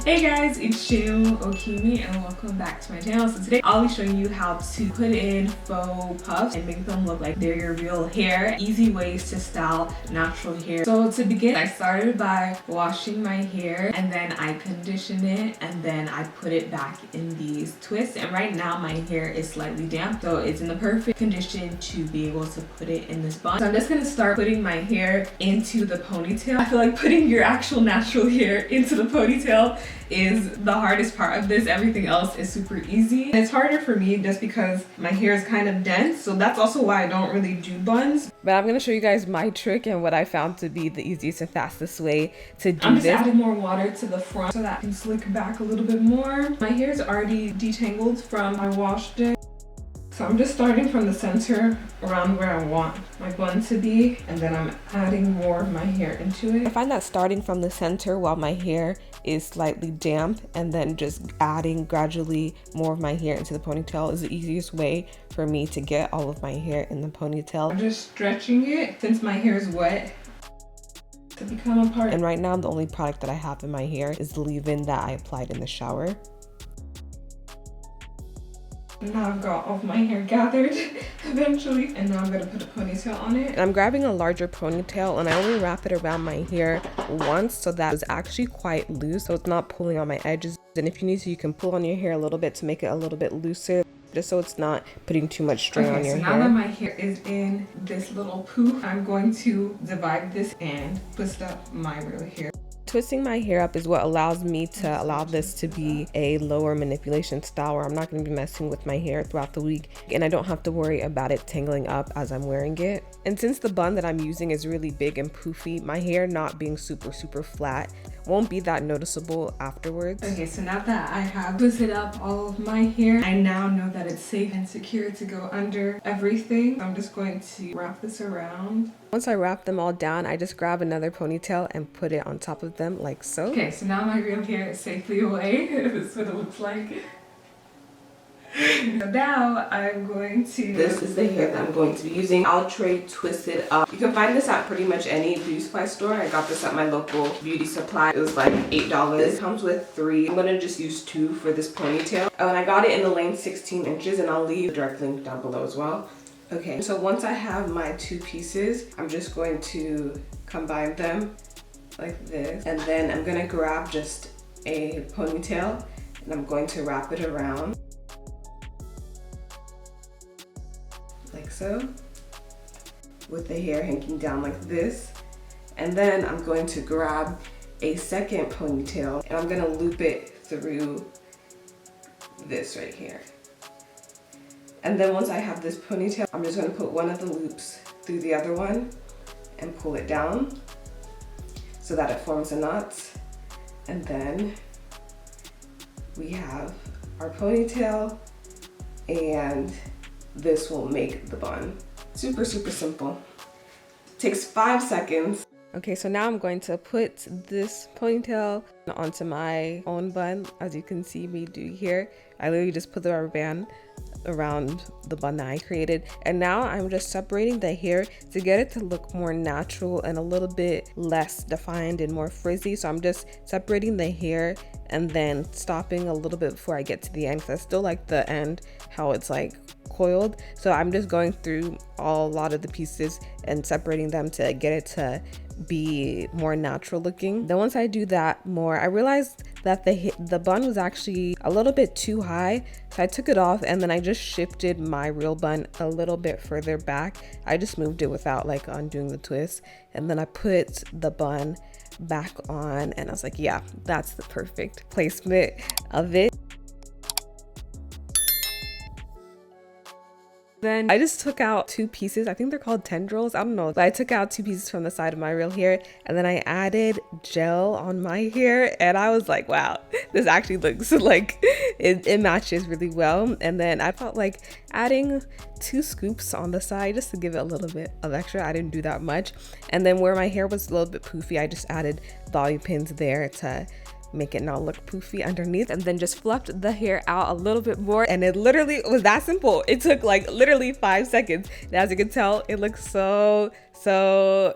Hey guys, it's Shinu Okimi and welcome back to my channel. So today I'll be showing you how to put in faux puffs and make them look like they're your real hair. Easy ways to style natural hair. So to begin, I started by washing my hair and then I condition it and then I put it back in these twists. And right now my hair is slightly damp, so it's in the perfect condition to be able to put it in this bun. So I'm just gonna start putting my hair into the ponytail. I feel like putting your actual natural hair into the ponytail is the hardest part of this. Everything else is super easy. And it's harder for me just because my hair is kind of dense, so that's also why I don't really do buns. But I'm gonna show you guys my trick and what I found to be the easiest and fastest way to do I'm just this. adding more water to the front so that I can slick back a little bit more. My hair is already detangled from I washed it. So I'm just starting from the center around where I want my bun to be, and then I'm adding more of my hair into it. I find that starting from the center while my hair is slightly damp and then just adding gradually more of my hair into the ponytail is the easiest way for me to get all of my hair in the ponytail. I'm just stretching it since my hair is wet to become a part. And right now the only product that I have in my hair is the leave-in that I applied in the shower. Now I've got all of my hair gathered eventually, and now I'm gonna put a ponytail on it. And I'm grabbing a larger ponytail and I only wrap it around my hair once so that it's actually quite loose, so it's not pulling on my edges. And if you need to, you can pull on your hair a little bit to make it a little bit looser, just so it's not putting too much strain on your hair. So now that my hair is in this little poof, I'm going to divide this and twist up my real hair. Twisting my hair up is what allows me to allow this to be a lower manipulation style where I'm not going to be messing with my hair throughout the week and I don't have to worry about it tangling up as I'm wearing it. And since the bun that I'm using is really big and poofy, my hair not being super flat won't be that noticeable afterwards. Okay, so now that I have twisted up all of my hair, I now know that it's safe and secure to go under everything. I'm just going to wrap this around. Once I wrap them all down, I just grab another ponytail and put it on top of them like so. Okay, so now my real hair is safely away. This is what it looks like. So now I'm going to... This is the hair that I'm going to be using. Outre Twisted Up. You can find this at pretty much any beauty supply store. I got this at my local beauty supply. It was like $8. It comes with 3. I'm gonna just use 2 for this ponytail. Oh, and I got it in the length 16 inches and I'll leave the direct link down below as well. Okay, so once I have my 2 pieces, I'm just going to combine them like this. And then I'm gonna grab just a ponytail and I'm going to wrap it around. Like so, with the hair hanging down like this. And then I'm going to grab a second ponytail and I'm gonna loop it through this right here. And then once I have this ponytail, I'm just gonna put one of the loops through the other one and pull it down so that it forms a knot. And then we have our ponytail and this will make the bun. Super simple. Takes 5 seconds. Okay, so now I'm going to put this ponytail onto my own bun. As you can see me do here, I literally just put the rubber band around the bun that I created, and now I'm just separating the hair to get it to look more natural and a little bit less defined and more frizzy. So I'm just separating the hair and then stopping a little bit before I get to the end because I still like the end how it's like coiled. So I'm just going through a lot of the pieces and separating them to get it to be more natural looking. Then once I do that more, I realized that the bun was actually a little bit too high, so I took it off and then I just shifted my real bun a little bit further back. I just moved it without like undoing the twist, and then I put the bun back on and I was like, yeah, that's the perfect placement of it. Then I just took out 2 pieces. I think they're called tendrils. I don't know. But I took out 2 pieces from the side of my real hair and then I added gel on my hair and I was like, wow, this actually looks like it matches really well. And then I felt like adding 2 scoops on the side just to give it a little bit of extra. I didn't do that much. And then where my hair was a little bit poofy, I just added bobby pins there to make it not look poofy underneath, and then just fluffed the hair out a little bit more, and it literally was that simple. It took like literally 5 seconds, and as you can tell, it looks so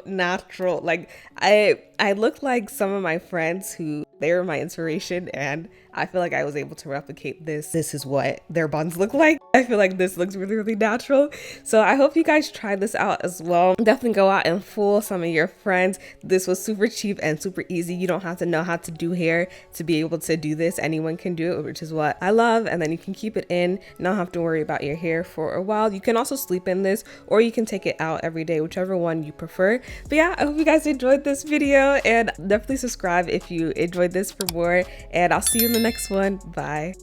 natural. Like I look like some of my friends who They were my inspiration, and I feel like I was able to replicate this. This is what their buns look like. I feel like this looks really, really natural. So I hope you guys try this out as well. Definitely go out and fool some of your friends. This was super cheap and super easy. You don't have to know how to do hair to be able to do this. Anyone can do it, which is what I love. And then you can keep it in, not have to worry about your hair for a while. You can also sleep in this, or you can take it out every day, whichever one you prefer. But yeah, I hope you guys enjoyed this video, and definitely subscribe if you enjoyed this for more, and I'll see you in the next one. Bye.